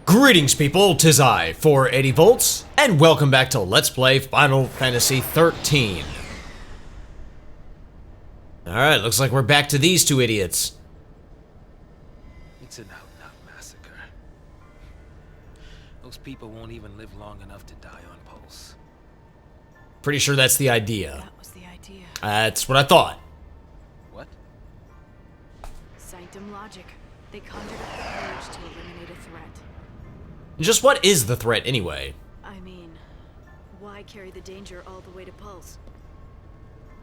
Greetings people, 'tis I, 480 volts, and welcome back to Let's Play Final Fantasy XIII. Alright, looks like we're back to these two idiots. It's an out-and-out massacre. Those people won't even live long enough to die on Pulse. Pretty sure that's the idea. That was the idea. That's what I thought. What? Sanctum logic. They conjured up the urge to eliminate a threat. Just what is the threat anyway? I mean, why carry the danger all the way to Pulse?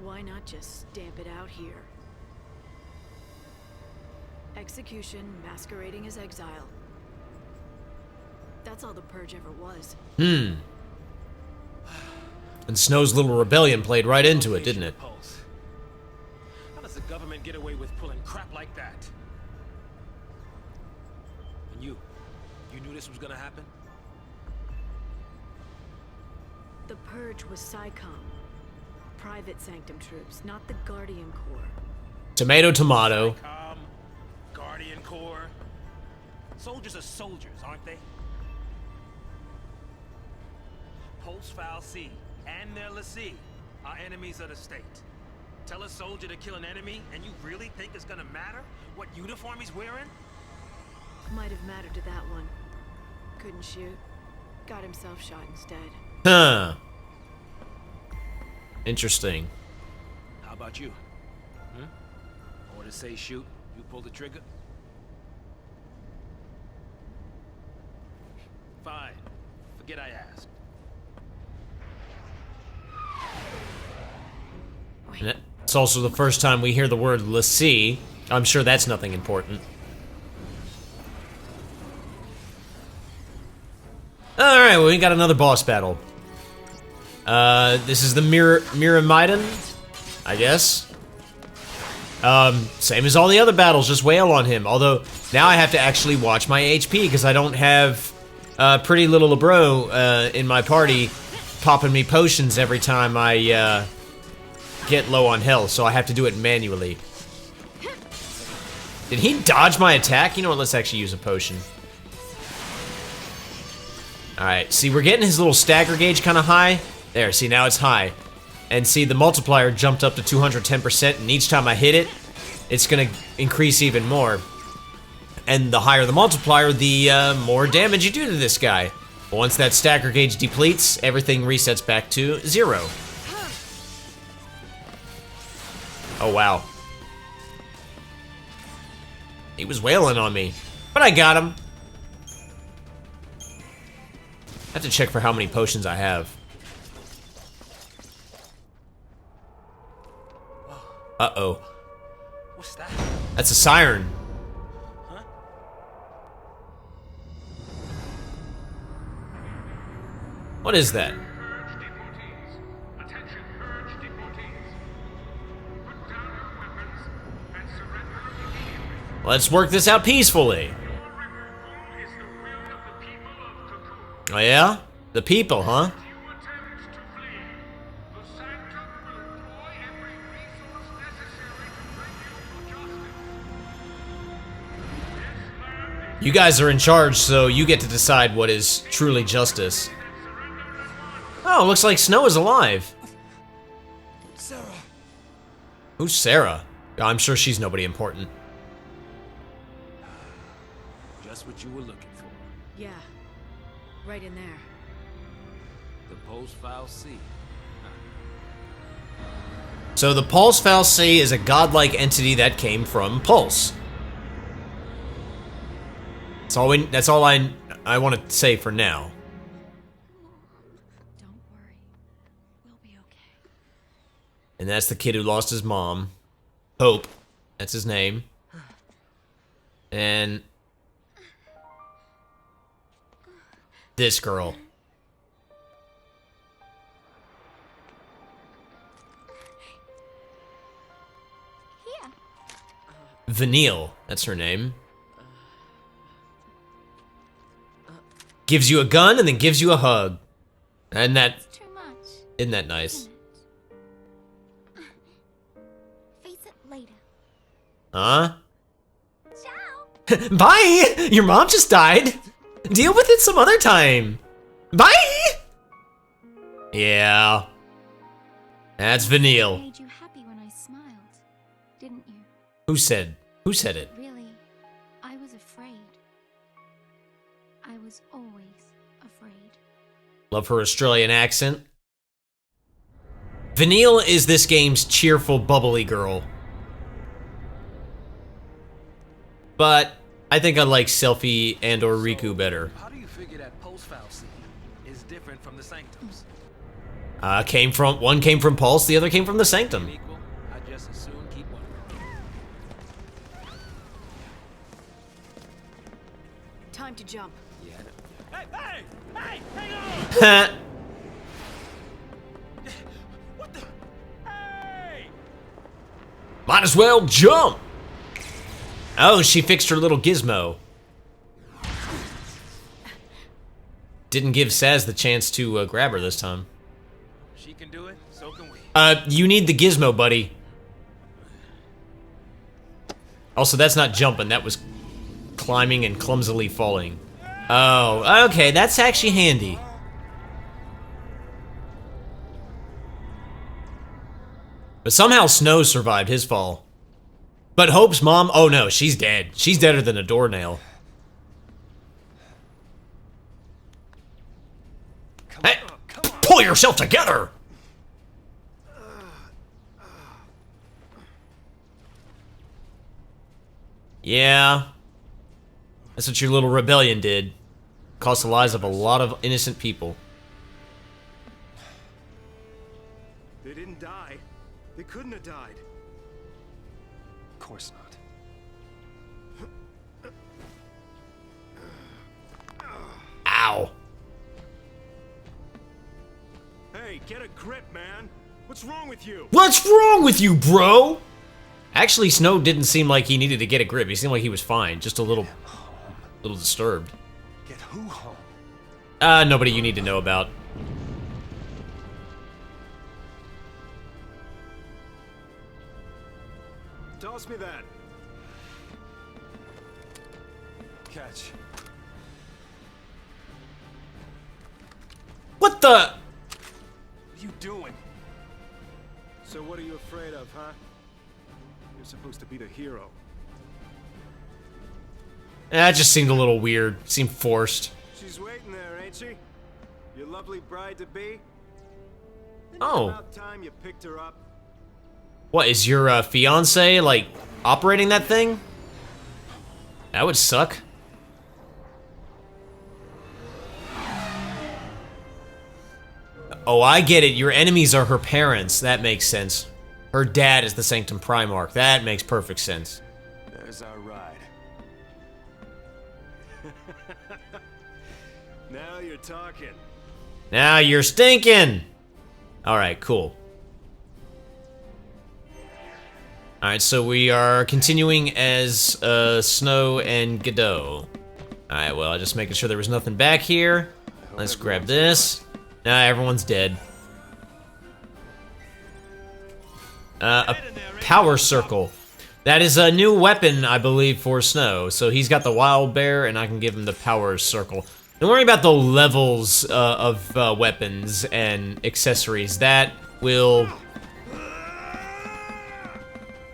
Why not just stamp it out here? Execution masquerading as exile. That's all the Purge ever was. And Snow's little rebellion played right into it, didn't it? Pulse. How does the government get away with pulling crap like that? And you knew this was gonna happen? The Purge was SciComm. Private Sanctum troops, not the Guardian Corps. Tomato, tomato. Guardian Corps. Soldiers are soldiers, aren't they? Pulse Foul C and their lessee are enemies of the state. Tell a soldier to kill an enemy, and you really think it's gonna matter what uniform he's wearing? Might have mattered to that one. Couldn't shoot. Got himself shot instead. Huh. Interesting. How about you? Orders say shoot, you pull the trigger? Fine. Forget I asked. And it's also the first time we hear the word lessee. I'm sure that's nothing important. Alright, well, we got another boss battle. This is the Myrmidon, I guess. Same as all the other battles, just wail on him. Although, now I have to actually watch my HP, because I don't have pretty little LeBro in my party popping me potions every time I get low on health, so I have to do it manually. Did he dodge my attack? You know what, let's actually use a potion. Alright, see, we're getting his little stagger gauge kind of high. There, see, now it's high. And see, the multiplier jumped up to 210%, and each time I hit it, it's gonna increase even more. And the higher the multiplier, the more damage you do to this guy. But once that stagger gauge depletes, everything resets back to 0. Oh, wow. He was wailing on me, but I got him. I have to check for how many potions I have. Uh-oh. What's that? That's a siren. Huh? What is that? Attention, Purge deportees. Put down your weapons and surrender immediately. Let's work this out peacefully. Your removal is the will of the people of Cocoon. Oh yeah? The people, huh? If you attempt to flee, the Sanctum will employ every resource necessary to bring you to justice. This land is You guys are in charge, so you get to decide what is truly justice. surrender at once. Oh, looks like Snow is alive. Sarah. Who's Sarah? I'm sure she's nobody important. Just what you were looking for. Yeah. Right in there. The Pulse Foul C. So the Pulse Foul C is a godlike entity that came from Pulse. That's all I want to say for now. Don't worry. We'll be okay. And that's the kid who lost his mom. Hope. That's his name. And this girl. Yeah. Vanille. That's her name. Gives you a gun and then gives you a hug. And that, Too much. isn't that nice? Face it later. Huh? Ciao. Bye! Your mom just died. Deal with it some other time. Bye! Yeah. That's Vanille. Made you happy when I smiled, didn't you? Who said it? Really, I was afraid. I was always afraid. Love her Australian accent. Vanille is this game's cheerful, bubbly girl. But I think I like Selfie and or Riku better. How do you figure that pulse fallacy is different from the sanctums? One came from Pulse, the other came from the Sanctum. Equal? I just as soon keep one. Time to jump. Yeah. Hey, hang on! What the? Hey! Might as well jump. Oh, she fixed her little gizmo. Didn't give Saz the chance to grab her this time. She can do it, so can we. You need the gizmo, buddy. Also, that's not jumping, that was climbing and clumsily falling. Oh, okay, that's actually handy. But somehow Snow survived his fall. But Hope's mom, oh no, she's dead. She's deader than a doornail. Hey, pull yourself together! Yeah. That's what your little rebellion did. Cost the lives of a lot of innocent people. They didn't die. They couldn't have died. Of course not. Ow. Hey, get a grip, man. What's wrong with you? What's wrong with you, bro? Actually, Snow didn't seem like he needed to get a grip. He seemed like he was fine, just a little disturbed. Get who home? Nobody you need to know about. Toss me that. Catch. What the? What are you doing? So what are you afraid of, huh? You're supposed to be the hero. That just seemed a little weird. Seemed forced. She's waiting there, ain't she? Your lovely bride-to-be? Oh. About time you picked her up. What, is your fiance, like, operating that thing? That would suck. Oh, I get it. Your enemies are her parents. That makes sense. Her dad is the Sanctum Primarch. That makes perfect sense. There's our ride. Now you're talking. Now you're stinking! Alright, cool. Alright, so we are continuing as Snow and Godot. Alright, well, just making sure there was nothing back here. Let's grab this. Nah, everyone's dead. A power circle. That is a new weapon, I believe, for Snow. So he's got the wild bear, and I can give him the power circle. Don't worry about the levels of weapons and accessories. That will...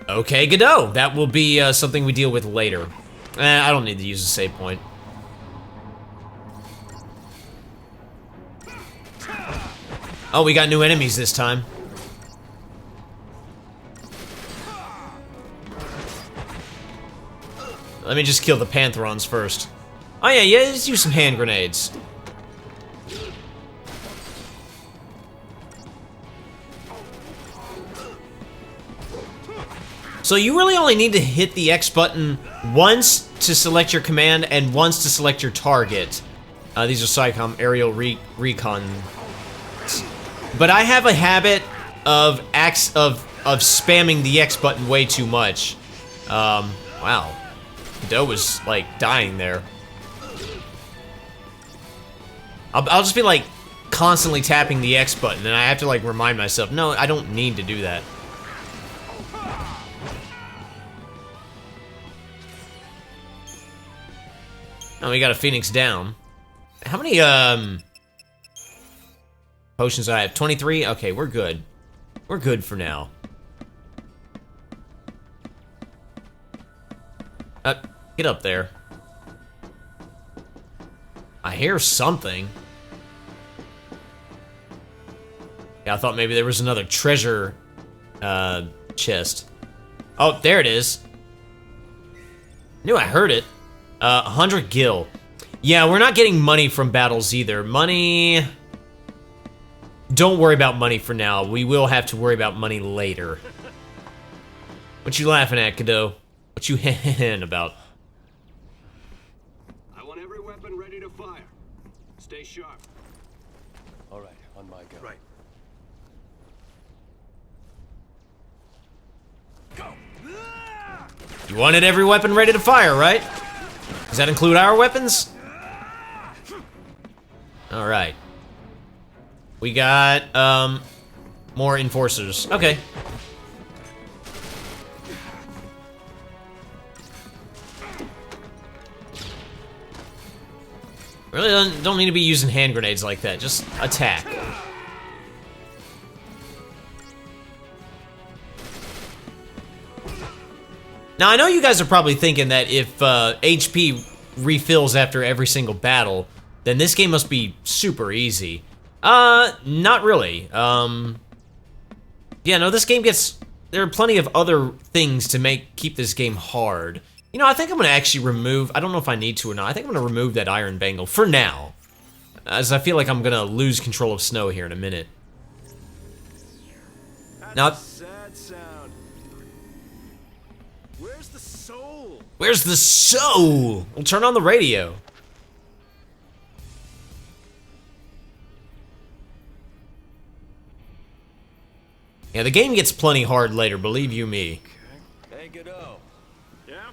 Okay, Godot. That will be something we deal with later. I don't need to use a save point. Oh, we got new enemies this time. Let me just kill the Pantherons first. Oh yeah, let's use some hand grenades. So you really only need to hit the X button once to select your command and once to select your target. These are SciComm aerial recon. But I have a habit of spamming the X button way too much. Wow. Doe was, like, dying there. I'll just be, like, constantly tapping the X button, and I have to, like, remind myself, no, I don't need to do that. Oh, we got a Phoenix down. How many, potions do I have? 23? Okay, we're good. We're good for now. Get up there. I hear something. Yeah, I thought maybe there was another treasure, chest. Oh, there it is. Knew I heard it. 100 gil. Yeah, we're not getting money from battles either. Money... Don't worry about money for now. We will have to worry about money later. What you laughing at, Cadeau? What you hen about? I want every weapon ready to fire. Stay sharp. All right, on my go. Right. You wanted every weapon ready to fire, right? Does that include our weapons? Alright. We got, more enforcers. Okay. Really don't need to be using hand grenades like that. Just attack. Now, I know you guys are probably thinking that if HP refills after every single battle, then this game must be super easy. Not really. Yeah, no, this game gets... There are plenty of other things to keep this game hard. You know, I think I'm gonna actually remove... I don't know if I need to or not. I think I'm gonna remove that iron bangle for now. As I feel like I'm gonna lose control of Snow here in a minute. That's Now... a sad sound. Where's the soul? Where's the soul? We'll turn on the radio. Yeah, the game gets plenty hard later, believe you me. Hey, Godot. Yeah?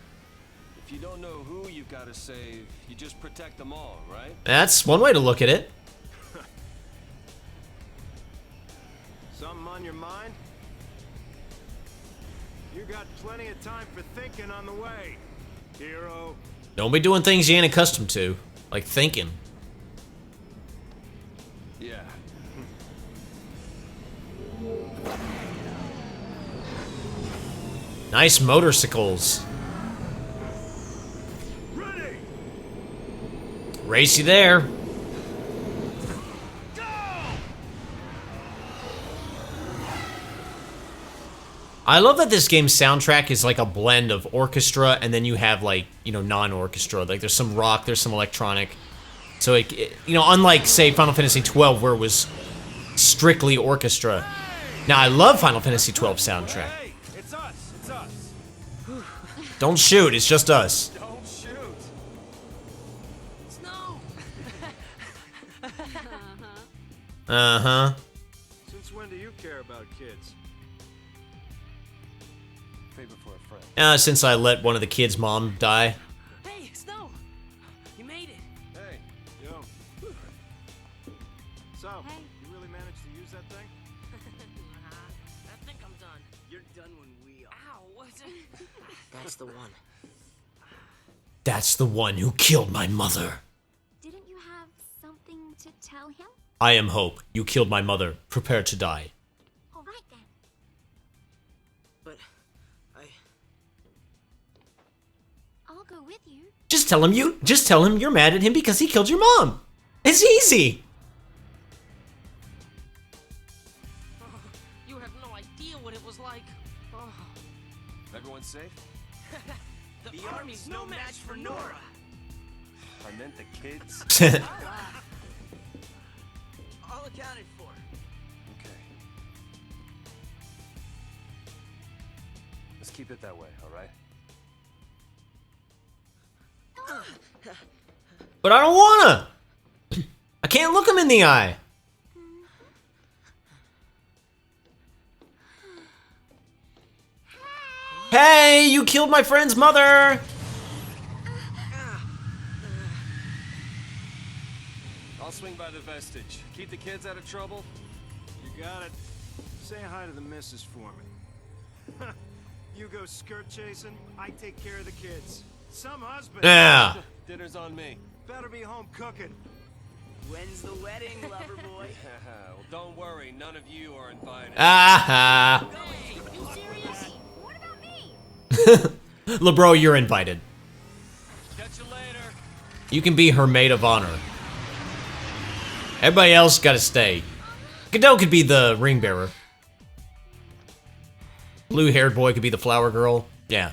If you don't know who you've got to save, you just protect them all, right? That's one way to look at it. Something on your mind? You got plenty of time for thinking on the way, hero. Don't be doing things you ain't accustomed to, like thinking. Yeah. Nice motorcycles. Ready! Race you there. I love that this game's soundtrack is like a blend of orchestra and then you have like, you know, non-orchestra. Like there's some rock, there's some electronic. So it, you know, unlike say Final Fantasy XII where it was strictly orchestra. Now I love Final Fantasy XII soundtrack. Hey, it's us, it's us. Don't shoot, it's just us. Don't shoot. Snow! Uh-huh. Since when do you care about kids? Favor for a friend. Since I let one of the kids' mom die. Hey, Snow! You made it! Hey, Yo. So, Hey. you really managed to use that thing? I think I'm done. You're done when we are. Ow, what's it? That's the one. That's the one who killed my mother. Didn't you have something to tell him? I am Hope. You killed my mother. Prepare to die. All right then. But I'll go with you. Just tell him you're mad at him because he killed your mom. It's easy. you have no idea what it was like. Oh, everyone safe? the army's no match for Nora. I meant the kids. All accounted for. Okay. Let's keep it that way, all right? But I don't wanna. I can't look him in the eye. Hey, you killed my friend's mother. I'll swing by the vestige. Keep the kids out of trouble. You got it. Say hi to the missus for me. You go skirt chasing, I take care of the kids. Some husband Yeah. Dinner's on me. better be home cooking. When's the wedding, lover boy? Well, don't worry, none of you are invited. Ah You serious? What about me? LeBro, you're invited. Catch you later. You can be her maid of honor. Everybody else gotta stay. Godot could be the ring bearer. Blue-haired boy could be the flower girl. Yeah.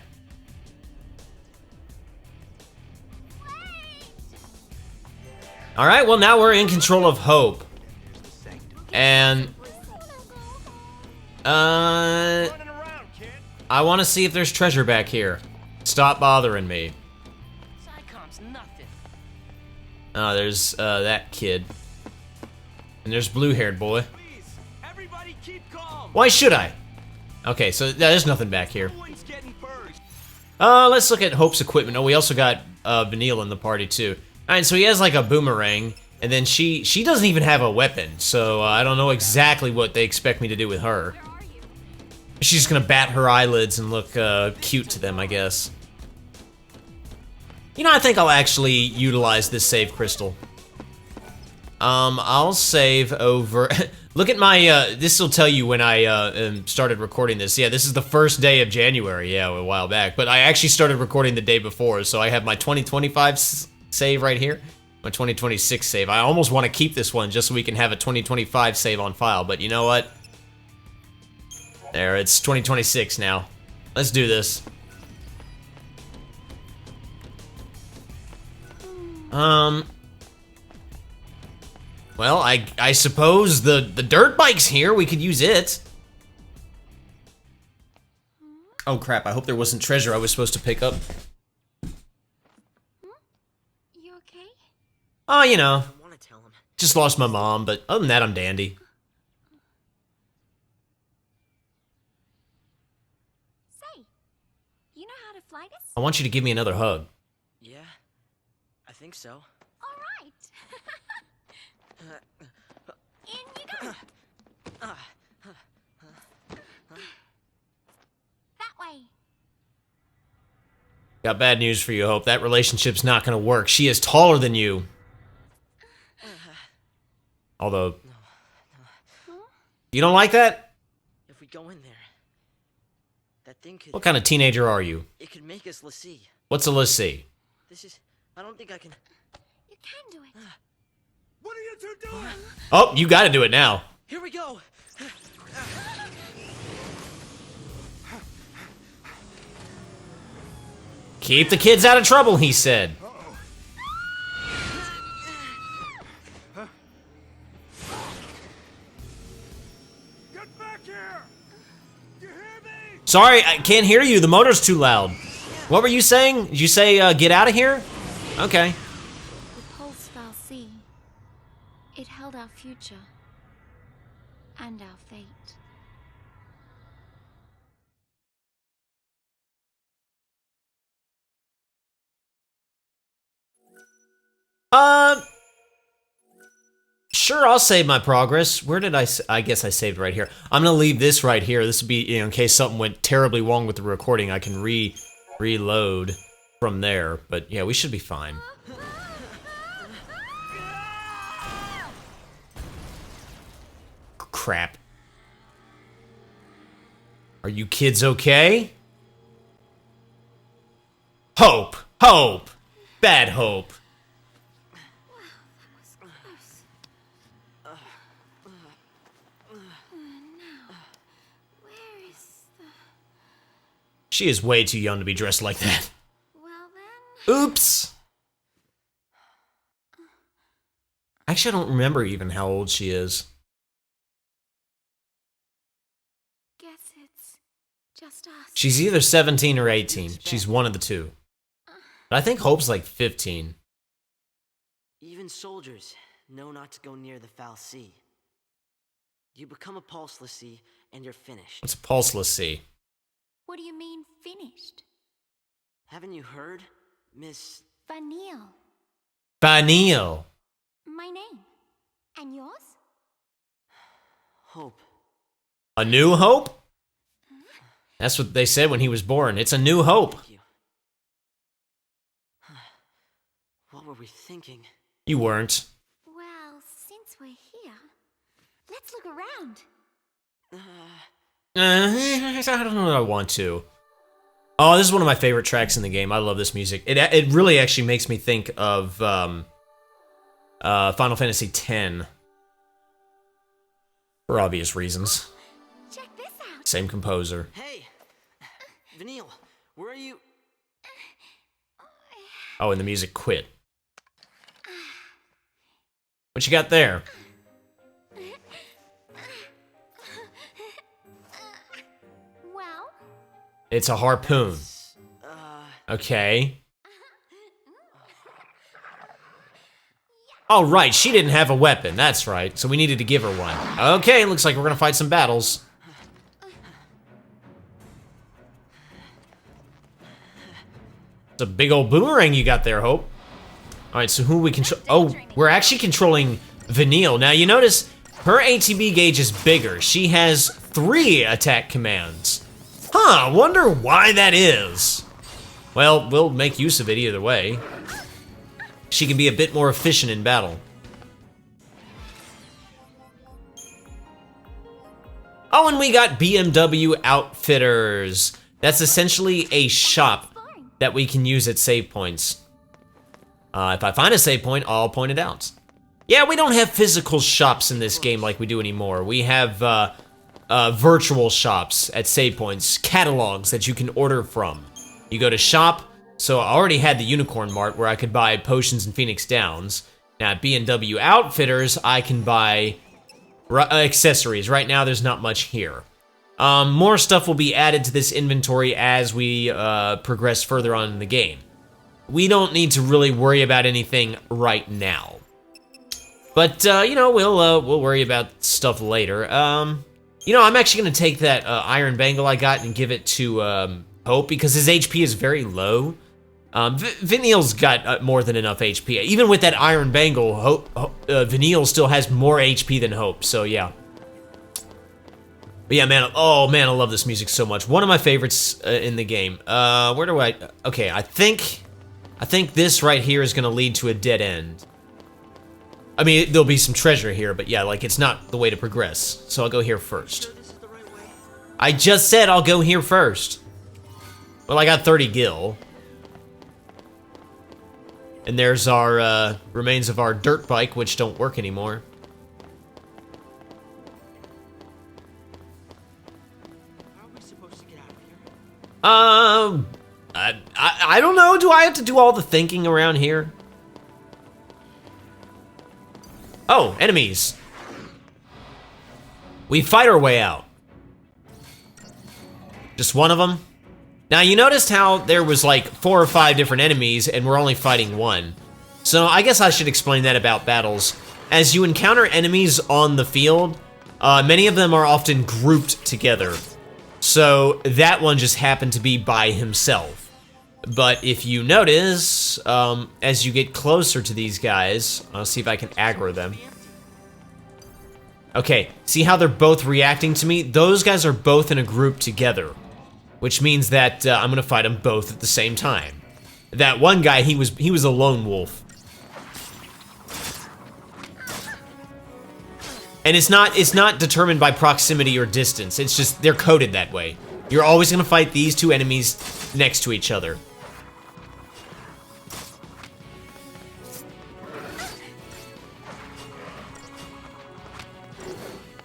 Alright, well now we're in control of Hope. And... I want to see if there's treasure back here. Stop bothering me. Psychom's nothing. Oh, there's that kid. And there's blue-haired boy. Please, everybody keep calm. Why should I? Okay, so there's nothing back here. No one's getting first. Let's look at Hope's equipment. Oh, we also got Vanille in the party too. Alright, so he has like a boomerang, and then she doesn't even have a weapon, so I don't know exactly what they expect me to do with her. She's just gonna bat her eyelids and look cute to them, I guess. You know, I think I'll actually utilize this save crystal. I'll save over... Look at my, this will tell you when I started recording this. Yeah, this is the first day of January, yeah, a while back. But I actually started recording the day before, so I have my 2025 save right here. My 2026 save. I almost want to keep this one just so we can have a 2025 save on file, but you know what? There, it's 2026 now. Let's do this. Well, I suppose the dirt bike's here. We could use it. Oh crap, I hope there wasn't treasure I was supposed to pick up. You okay? Oh, you know, I want to tell him. just lost my mom, but other than that, I'm dandy. Say, you know how to fly this? I want you to give me another hug. Yeah, I think so. All right. In you go. That way. Got bad news for you, Hope. That relationship's not gonna work. She is taller than you. Although... You don't like that? If we go in there, that thing could... What kind of teenager are you? It could make us Lassie. What's a Lassie? This is... I don't think I can... You can do it. What are you two doing? Oh, you gotta do it now. Here we go! Keep the kids out of trouble, he said. Get back here! You hear me? Sorry, I can't hear you. The motor's too loud. What were you saying? Did you say, get out of here? Okay. The pulse fell sea. It held our future and our fate. Sure, I'll save my progress. Where did I guess I saved right here. I'm gonna leave this right here. This would be, you know, in case something went terribly wrong with the recording, I can reload from there. But yeah, we should be fine. Crap. Are you kids okay? Hope! Hope! Bad Hope. Where is the... She is way too young to be dressed like that. Well then... Oops! Actually, I don't remember even how old she is. Guess it's just us. She's either 17 or 18. She's one of the two. But I think Hope's like 15. Even soldiers know not to go near the foul sea. You become a pulse Lassie, and you're finished. What's a pulseless sea? What do you mean, finished? Haven't you heard, Miss... Vanille. Vanille. My name. And yours? Hope? A new hope? That's what they said when he was born. It's a new hope. Thank you. What were we thinking? You weren't. Well, Let's look around. I don't know if I want to. Oh, this is one of my favorite tracks in the game. I love this music. It really actually makes me think of Final Fantasy X. For obvious reasons. Check this out. Same composer. Hey! Vanille, where are you? Oh, and the music quit. What you got there? Well? It's a harpoon. Okay. Oh, right, she didn't have a weapon. That's right, so we needed to give her one. Okay, looks like we're gonna fight some battles. It's a big old boomerang you got there, Hope. Alright, so who we control? Oh, we're actually controlling Vanille. Now, you notice her ATB gauge is bigger. She has 3 attack commands. Huh, wonder why that is. Well, we'll make use of it either way. She can be a bit more efficient in battle. Oh, and we got BMW Outfitters. That's essentially a shop that we can use at save points. If I find a save point, I'll point it out. Yeah, we don't have physical shops in this game like we do anymore. We have virtual shops at save points, catalogs that you can order from. You go to shop. So I already had the Unicorn Mart where I could buy potions in Phoenix Downs. Now at B&W Outfitters, I can buy accessories. Right now, there's not much here. More stuff will be added to this inventory as we progress further on in the game. We don't need to really worry about anything right now. But, you know, we'll worry about stuff later. You know, I'm actually going to take that iron bangle I got and give it to Hope because his HP is very low. Vanille's got more than enough HP. Even with that iron bangle, Vanille still has more HP than Hope, so yeah. But yeah, man, oh man, I love this music so much. One of my favorites in the game. Where do I... Okay, I think this right here is gonna lead to a dead end. I mean, there'll be some treasure here, but yeah, like, it's not the way to progress. So I'll go here first. I just said I'll go here first. Well, I got 30 gil. And there's our remains of our dirt bike, which don't work anymore. How are we supposed to get out of here? I don't know. Do I have to do all the thinking around here? Oh, enemies. We fight our way out. Just one of them? Now, you noticed how there was like 4 or 5 different enemies and we're only fighting one. So I guess I should explain that about battles. As you encounter enemies on the field, many of them are often grouped together. So that one just happened to be by himself. But if you notice, as you get closer to these guys, I'll see if I can aggro them. Okay, see how they're both reacting to me? Those guys are both in a group together. Which means that I'm gonna fight them both at the same time. That one guy, he was a lone wolf. And it's not determined by proximity or distance. It's just they're coded that way. You're always gonna fight these 2 enemies next to each other.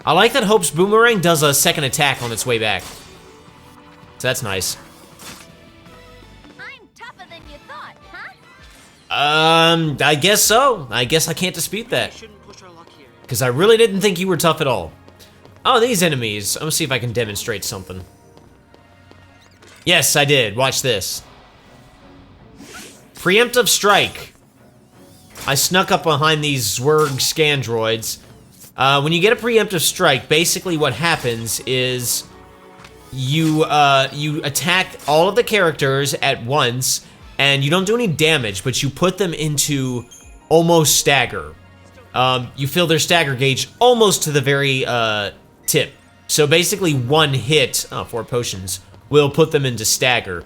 I like that Hope's boomerang does a second attack on its way back. So that's nice. I'm tougher than you thought, huh? I guess so. I guess I can't dispute that. Shouldn't push our luck here. Because I really didn't think you were tough at all. Oh, these enemies. I'm gonna see if I can demonstrate something. Yes, I did. Watch this. Preemptive strike. I snuck up behind these Zwerg Scandroids. When you get a preemptive strike, basically what happens is you attack all of the characters at once, and you don't do any damage, but you put them into almost stagger. You fill their stagger gauge almost to the very tip. So basically one hit, 4 potions, will put them into stagger.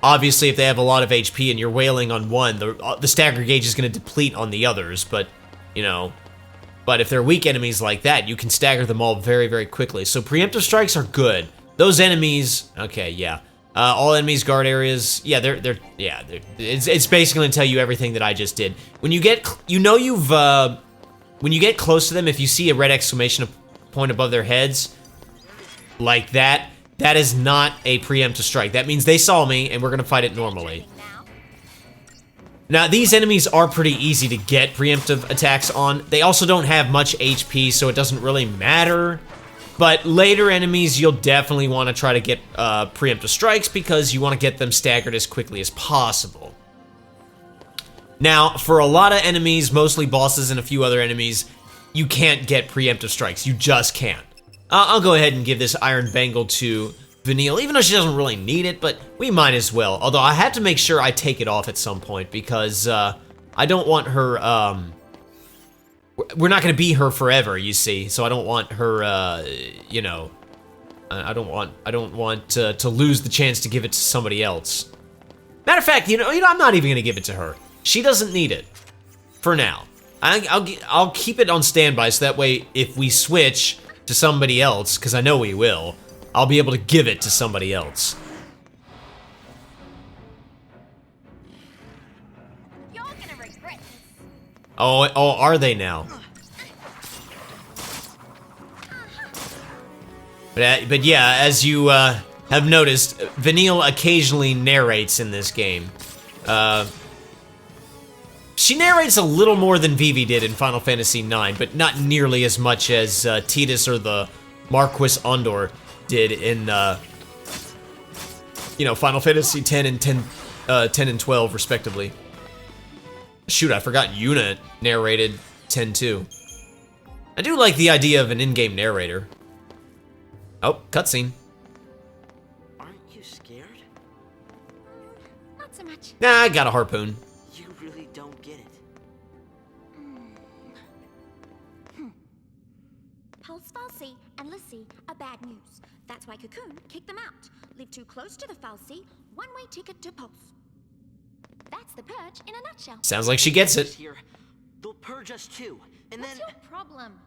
Obviously, if they have a lot of HP and you're wailing on one, the stagger gauge is going to deplete on the others, but, you know, But if they're weak enemies like that, you can stagger them all very, very quickly. So preemptive strikes are good. Those enemies, okay, yeah. All enemies guard areas, yeah, it's basically gonna tell you everything that I just did. When you get, when you get close to them, if you see a red exclamation point above their heads, like that, that is not a preemptive strike. That means they saw me, and we're gonna fight it normally. Now, these enemies are pretty easy to get preemptive attacks on. They also don't have much HP, so it doesn't really matter. But later enemies, you'll definitely want to try to get preemptive strikes because you want to get them staggered as quickly as possible. Now, for a lot of enemies, mostly bosses and a few other enemies, you can't get preemptive strikes. You just can't. I'll go ahead and give this Iron Bangle to Vanille, even though she doesn't really need it, but we might as well. Although I have to make sure I take it off at some point because I don't want her, we're not going to be her forever, you see, so I don't want her, you know, I don't want to lose the chance to give it to somebody else. Matter of fact, you know, I'm not even going to give it to her. She doesn't need it, for now. I'll keep it on standby, so that way, if we switch to somebody else, because I know we will, I'll be able to give it to somebody else. You're gonna regret this. Oh, are they now? But yeah, as you have noticed, Vanille occasionally narrates in this game. She narrates a little more than Vivi did in Final Fantasy IX, but not nearly as much as Tidus or the Marquis Ondor did in, you know, Final Fantasy X and 10 and 12, respectively. Shoot, I forgot Yuna narrated 10 too. I do like the idea of an in-game narrator. Oh, cutscene. Aren't you scared? Not so much. Nah, I got a harpoon. You really don't get it. Pulse Fal'Cie and l'Cie are bad news. That's why Cocoon kicked them out. Live too close to the Fal'Cie, one-way ticket to Pulse. That's the purge in a nutshell. Sounds like she gets it. Here, they'll purge us too, and What's then your problem?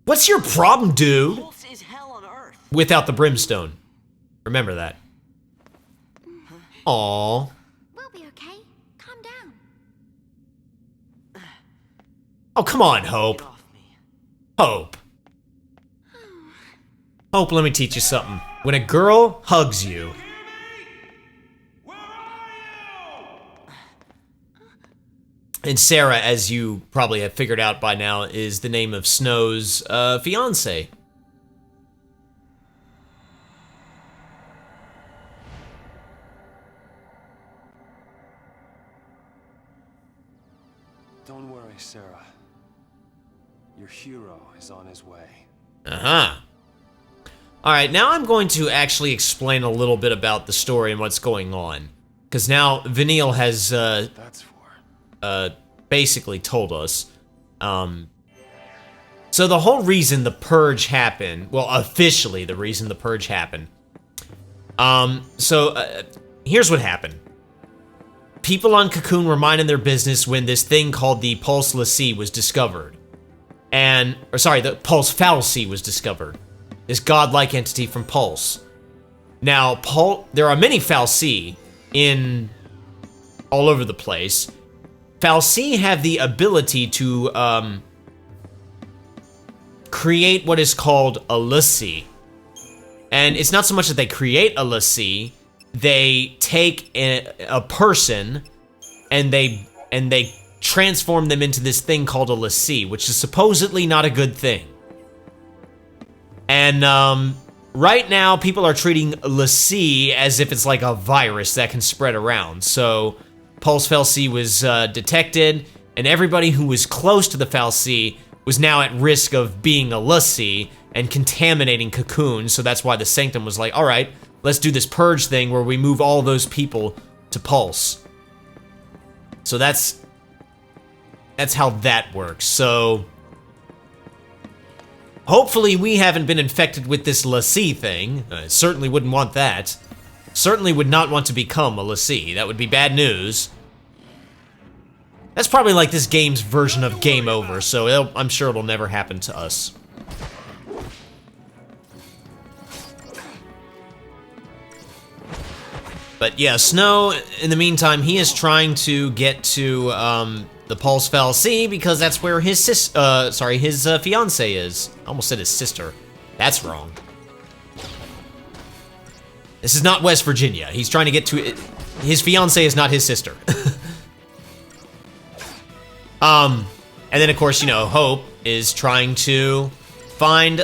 What's your problem, dude? Pulse is hell on Earth. Without the brimstone. Remember that. Aww. We'll be okay. Calm down. Oh, come on, Hope. Get off me. Hope. Hope, let me teach you something. When a girl hugs you... And Sarah, as you probably have figured out by now, is the name of Snow's fiance. Don't worry, Sarah. Your hero is on his way. Uh-huh. Alright, now I'm going to actually explain a little bit about the story and what's going on. Because now Vanille has, That's for... basically told us. So the whole reason the purge happened, well, officially the reason the purge happened. Here's what happened. People on Cocoon were minding their business when this thing called the Pulse l'Cie was discovered. The Pulse Fal'Cie was discovered. This godlike entity from Pulse. Now, there are many Fal'Cie in all over the place. Fal'Cie have the ability to create what is called a l'Cie. And it's not so much that they create a l'Cie, they take a person and they transform them into this thing called a l'Cie, which is supposedly not a good thing. And right now, people are treating l'Cie as if it's like a virus that can spread around. So Pulse Fal'Cie was detected, and everybody who was close to the Fal'Cie was now at risk of being a l'Cie and contaminating Cocoon. So that's why the Sanctum was like, all right, let's do this purge thing where we move all those people to Pulse. So that's how that works. So hopefully we haven't been infected with this l'Cie thing. Certainly wouldn't want that. Certainly would not want to become a l'Cie. That would be bad news. That's probably like this game's version of game over, so I'm sure it'll never happen to us. But yeah, Snow, in the meantime, he is trying to get to the Pulse Fallacy because that's where his his fiance is. I almost said his sister. That's wrong. This is not West Virginia. He's trying to get to it. His fiance is not his sister. And then of course, you know, Hope is trying to find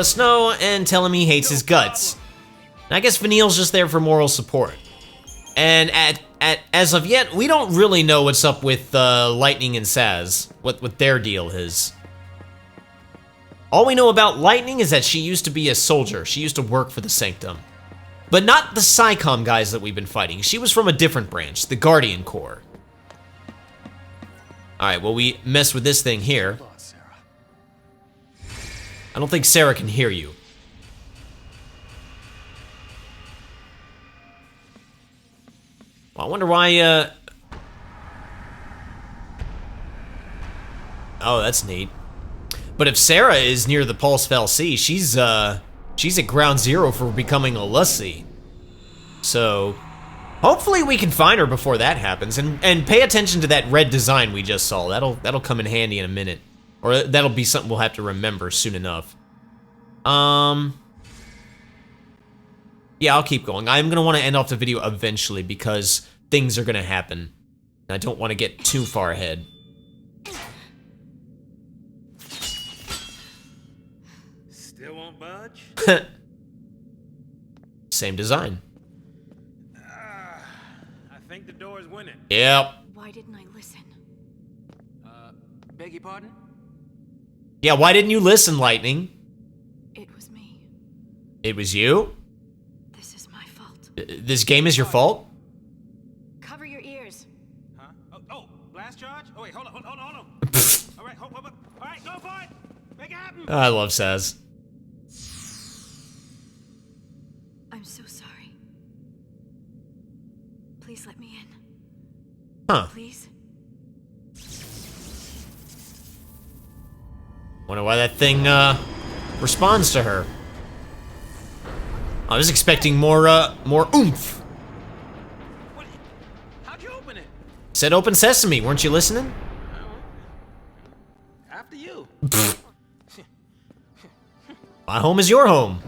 Snow and tell him he hates his guts. And I guess Vanille's just there for moral support. And as of yet, we don't really know what's up with Lightning and Saz, what their deal is. All we know about Lightning is that she used to be a soldier. She used to work for the Sanctum. But not the PSICOM guys that we've been fighting. She was from a different branch, the Guardian Corps. Alright, well, we mess with this thing here. I don't think Sarah can hear you. Well, I wonder why, Oh, that's neat. But if Sarah is near the Pulse Fallacy, she's at ground zero for becoming a Lussie. So, hopefully we can find her before that happens, and pay attention to that red design we just saw. That'll come in handy in a minute. Or that'll be something we'll have to remember soon enough. Yeah, I'll keep going. I'm gonna want to end off the video eventually because things are gonna happen. And I don't want to get too far ahead. Still won't budge? Same design. I think the door is winning. Yep. Why didn't I listen? Beg your pardon? Yeah, why didn't you listen, Lightning? It was me. It was you? This is my fault. This game is your fault? Cover your ears. Huh? Oh, blast charge? Oh, wait, hold on. All right, hold up. All right, go for it. Make it happen. I love Saz. I'm so sorry. Please let me in. Huh. Please? Wonder why that thing, responds to her. I was expecting more oomph. What? How'd you open it? Said open sesame, weren't you listening? After you. My home is your home.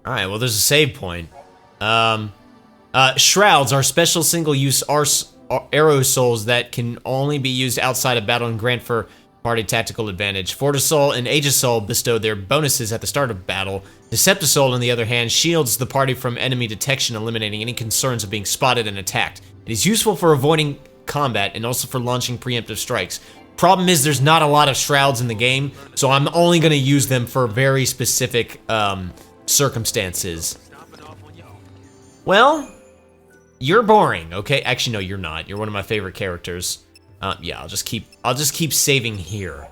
Alright, well there's a save point. Shrouds are special single-use aerosols that can only be used outside of battle and grant for party tactical advantage. Fortisol and Aegisol bestow their bonuses at the start of battle. Deceptisol, on the other hand, shields the party from enemy detection, eliminating any concerns of being spotted and attacked. It is useful for avoiding combat and also for launching preemptive strikes. Problem is there's not a lot of shrouds in the game, so I'm only going to use them for very specific circumstances. Well, you're boring, okay? Actually, no, you're not. You're one of my favorite characters. Yeah, I'll just keep saving here.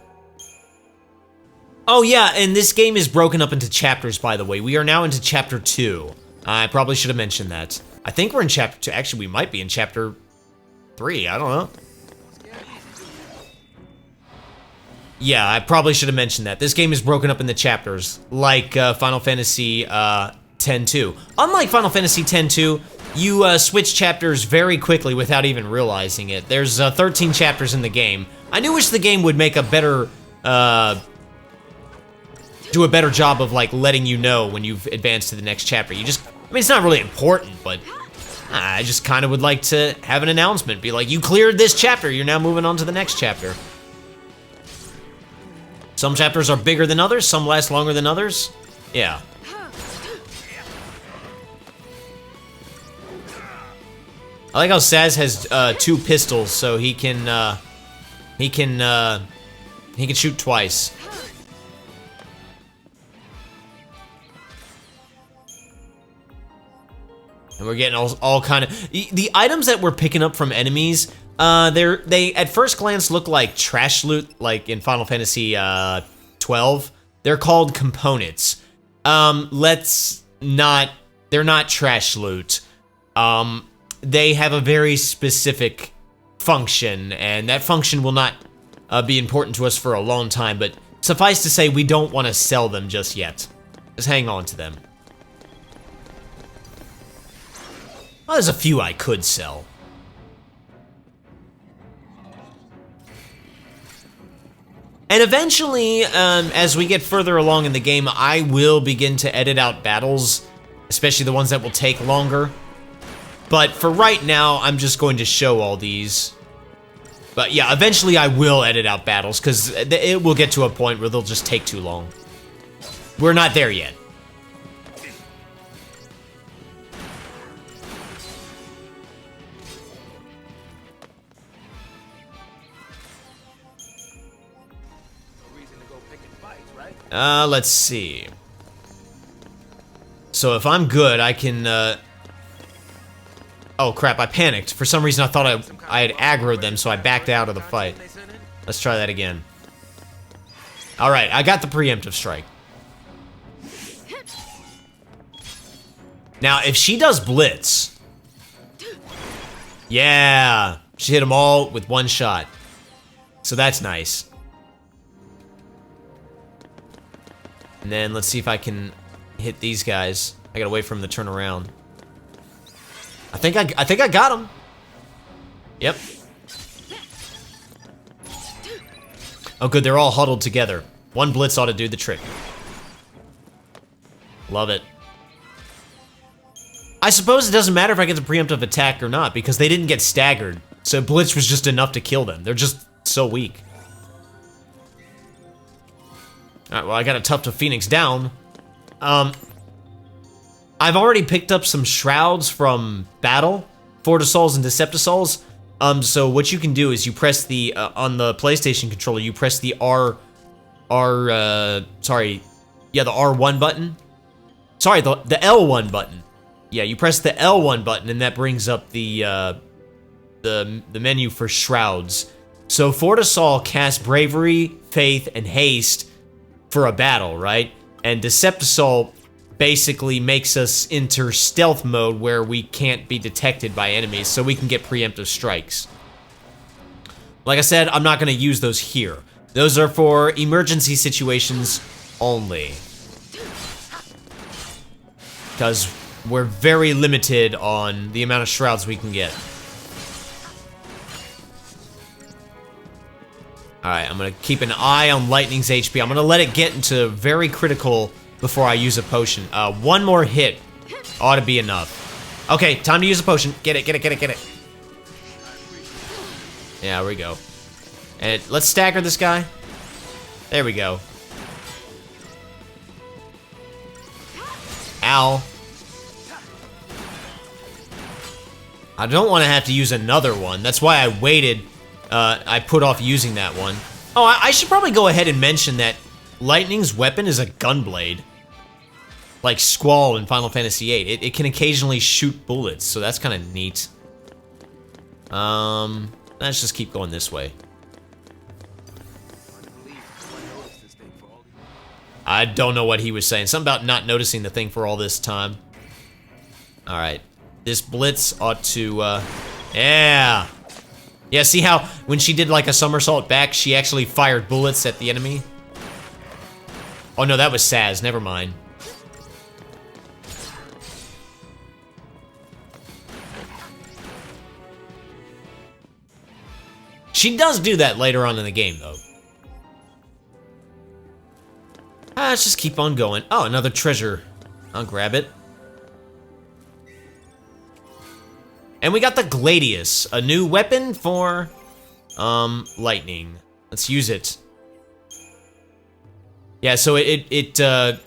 Oh yeah, and this game is broken up into chapters, by the way. We are now into chapter 2. I probably should have mentioned that. I think we're in chapter 2. Actually, we might be in chapter 3. I don't know. Yeah, I probably should have mentioned that. This game is broken up into chapters, like Final Fantasy X-2. Unlike Final Fantasy X-2, you switch chapters very quickly without even realizing it. There's 13 chapters in the game. I do wish the game would make a better, do a better job of like letting you know when you've advanced to the next chapter. I mean, it's not really important, but I just kind of would like to have an announcement. Be like, you cleared this chapter, you're now moving on to the next chapter. Some chapters are bigger than others, some last longer than others. Yeah. I like how Saz has 2 pistols, so he can shoot twice. And we're getting all kind of the items that we're picking up from enemies. They at first glance look like trash loot, like in Final Fantasy 12. They're called components. let's not, they're not trash loot. They have a very specific function, and that function will not be important to us for a long time, but suffice to say, we don't want to sell them just yet. Just hang on to them. Well, there's a few I could sell. And eventually, as we get further along in the game, I will begin to edit out battles, especially the ones that will take longer. But for right now, I'm just going to show all these. But yeah, eventually I will edit out battles, because it will get to a point where they'll just take too long. We're not there yet. Let's see. So if I'm good, I can, oh crap, I panicked. For some reason I thought I had aggroed them, so I backed out of the fight. Let's try that again. Alright, I got the preemptive strike. Now, if she does blitz... Yeah! She hit them all with one shot. So that's nice. And then let's see if I can hit these guys. I gotta wait for him to turn around. I think I got him. Yep. Oh good, they're all huddled together. One blitz ought to do the trick. Love it. I suppose it doesn't matter if I get the preemptive attack or not, because they didn't get staggered. So blitz was just enough to kill them. They're just so weak. Alright, well, I got a Tuft of Phoenix down. I've already picked up some Shrouds from Battle, Fortisols and Deceptisols. So what you can do is you press the, on the PlayStation controller, you press the the R1 button. Sorry, the L1 button. Yeah, you press the L1 button, and that brings up the menu for Shrouds. So Fortisol casts Bravery, Faith, and Haste for a battle, right? And Deceptisol basically makes us enter stealth mode where we can't be detected by enemies, so we can get preemptive strikes. Like I said, I'm not going to use those here. Those are for emergency situations only. Because we're very limited on the amount of Shrouds we can get. Alright, I'm going to keep an eye on Lightning's HP. I'm going to let it get into very critical before I use a potion. One more hit ought to be enough. Okay, time to use a potion. Get it, get it, get it, get it. Yeah, there we go. And let's stagger this guy. There we go. Ow. I don't want to have to use another one. That's why I waited. I put off using that one. Oh, I should probably go ahead and mention that Lightning's weapon is a gunblade. Like Squall in Final Fantasy VIII. It can occasionally shoot bullets, so that's kind of neat. Let's just keep going this way. I don't know what he was saying. Something about not noticing the thing for all this time. Alright. This blitz ought to, yeah! Yeah, see how when she did like a somersault back, she actually fired bullets at the enemy? Oh no, that was Saz. Never mind. She does do that later on in the game, though. Let's just keep on going. Oh, another treasure. I'll grab it. And we got the Gladius, a new weapon for, Lightning. Let's use it. Yeah, so it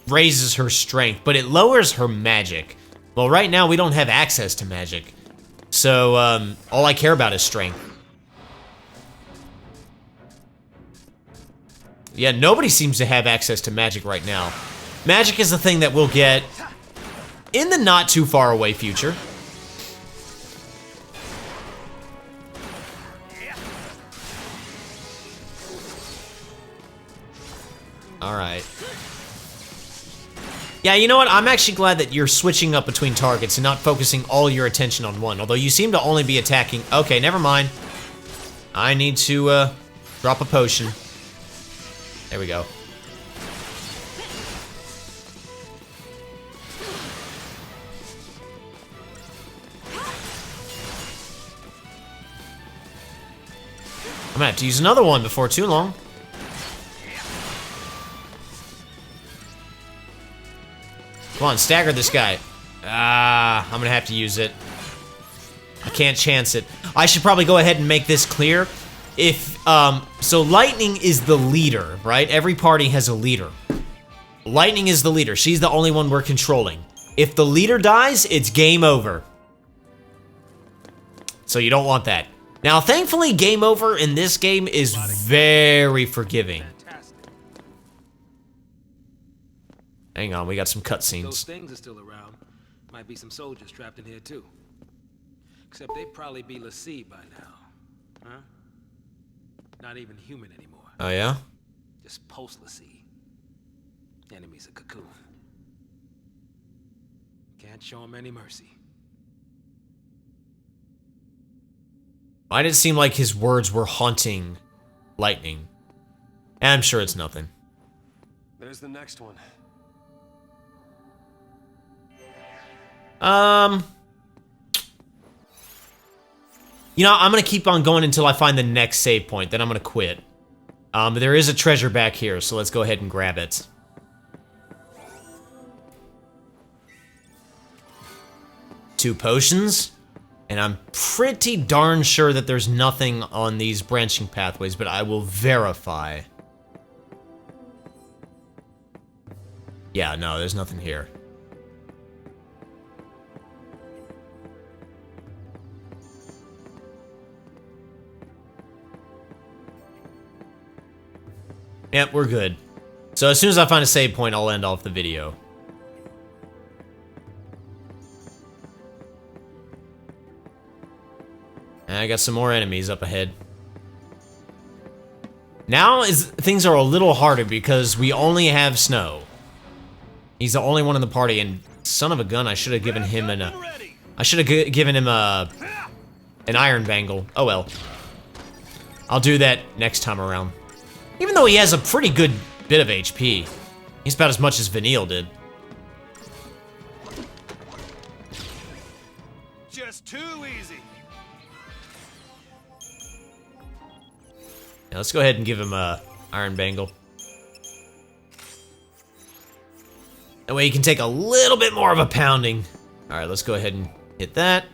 raises her strength, but it lowers her magic. Well, right now we don't have access to magic. So, all I care about is strength. Yeah, nobody seems to have access to magic right now. Magic is the thing that we'll get in the not too far away future. Alright. Yeah, you know what? I'm actually glad that you're switching up between targets and not focusing all your attention on one. Although you seem to only be attacking... Okay, never mind. I need to, drop a potion. There we go. I'm gonna have to use another one before too long. Come on, stagger this guy. Ah, I'm gonna have to use it. I can't chance it. I should probably go ahead and make this clear. If, so Lightning is the leader, right? Every party has a leader. Lightning is the leader. She's the only one we're controlling. If the leader dies, it's game over. So you don't want that. Now, thankfully, game over in this game is very forgiving. Hang on, we got some Those cutscenes. things are still around. Might be some soldiers trapped in here too. Except they'd probably be l'Cie by now. Huh? Not even human anymore. Oh, yeah? Just post l'Cie. Enemies of Cocoon. Can't show them any mercy. Why did it seem like his words were haunting Lightning? And I'm sure it's nothing. There's the next one. You know, I'm gonna keep on going until I find the next save point, then I'm gonna quit. But there is a treasure back here, so let's go ahead and grab it. Two potions, and I'm pretty darn sure that there's nothing on these branching pathways, but I will verify. Yeah, no, there's nothing here. Yep, we're good. So as soon as I find a save point, I'll end off the video. And I got some more enemies up ahead. Now things are a little harder because we only have Snow. He's the only one in the party, and son of a gun, I should have given him an iron bangle. Oh well. I'll do that next time around. Even though he has a pretty good bit of HP. He's about as much as Vanille did. Just too easy. Yeah, let's go ahead and give him a iron bangle. That way he can take a little bit more of a pounding. Alright, let's go ahead and hit that.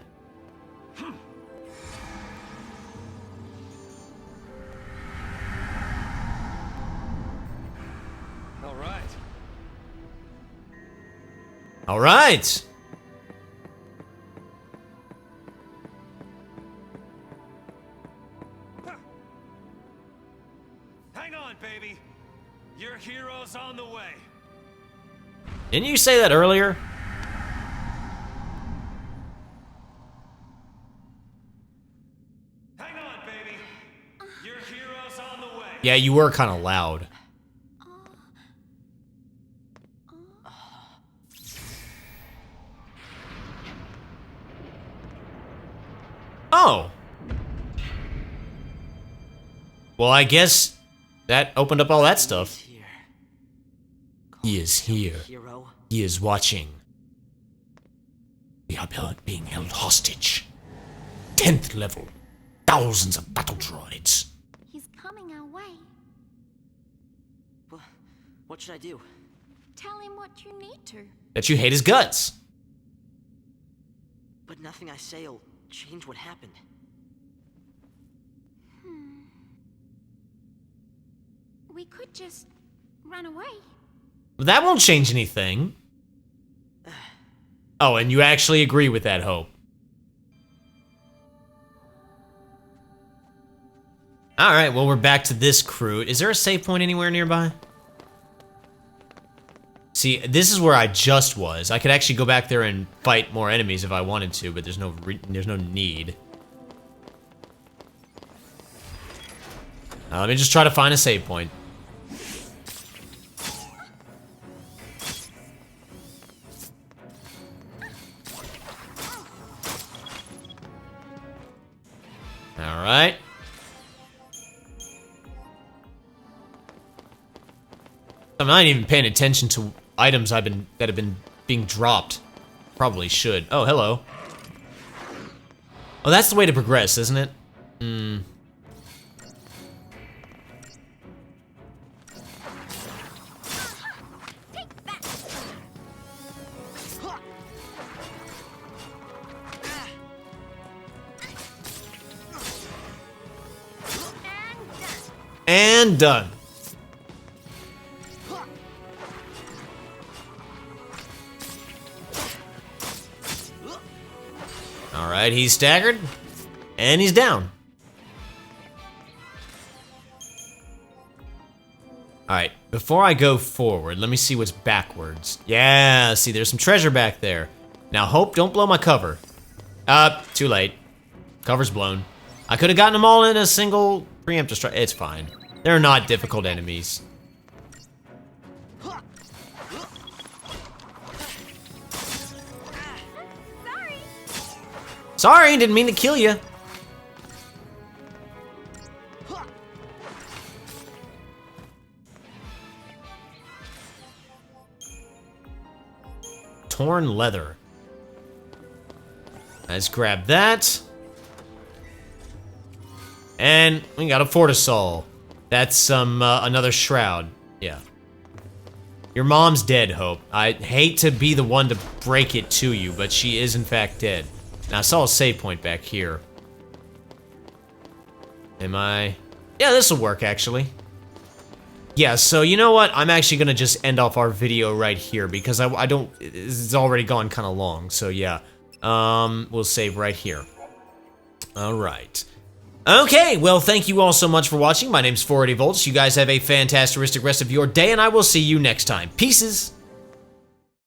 All right. Hang on, baby. Your hero's on the way. Didn't you say that earlier? Hang on, baby. Your hero's on the way. Yeah, you were kind of loud. Oh. Well, I guess that opened up all that stuff. He is here. Hero. He is watching. We are being held hostage. 10th level. Thousands of battle droids. He's coming our way. What should I do? Tell him what you need to. That you hate his guts. But nothing I say'll change what happened. We could just run away. But that won't change anything. Oh, and you actually agree with that, Hope. Alright, well, we're back to this crew. Is there a save point anywhere nearby? See, this is where I just was. I could actually go back there and fight more enemies if I wanted to, but there's no need. Let me just try to find a save point. Alright. I'm not even paying attention to items that have been being dropped. Probably should. Oh, hello. Oh, that's the way to progress, isn't it? And done. Alright, he's staggered. And he's down. Alright, before I go forward, let me see what's backwards. Yeah, see, there's some treasure back there. Now, hope, don't blow my cover. Too late. Cover's blown. I could have gotten them all in a single preemptive strike. It's fine. They're not difficult enemies. Sorry, didn't mean to kill you. Torn leather. Let's grab that. And we got a Fortisol. That's some, another shroud. Yeah. Your mom's dead, Hope. I hate to be the one to break it to you, but she is in fact dead. Now, I saw a save point back here. Am I? Yeah, this'll work, actually. Yeah, so you know what? I'm actually gonna just end off our video right here because I don't, it's already gone kind of long, so yeah. We'll save right here. All right. Okay, well, thank you all so much for watching. My name's 480 Volts. You guys have a fantastic rest of your day, and I will see you next time. Peaces!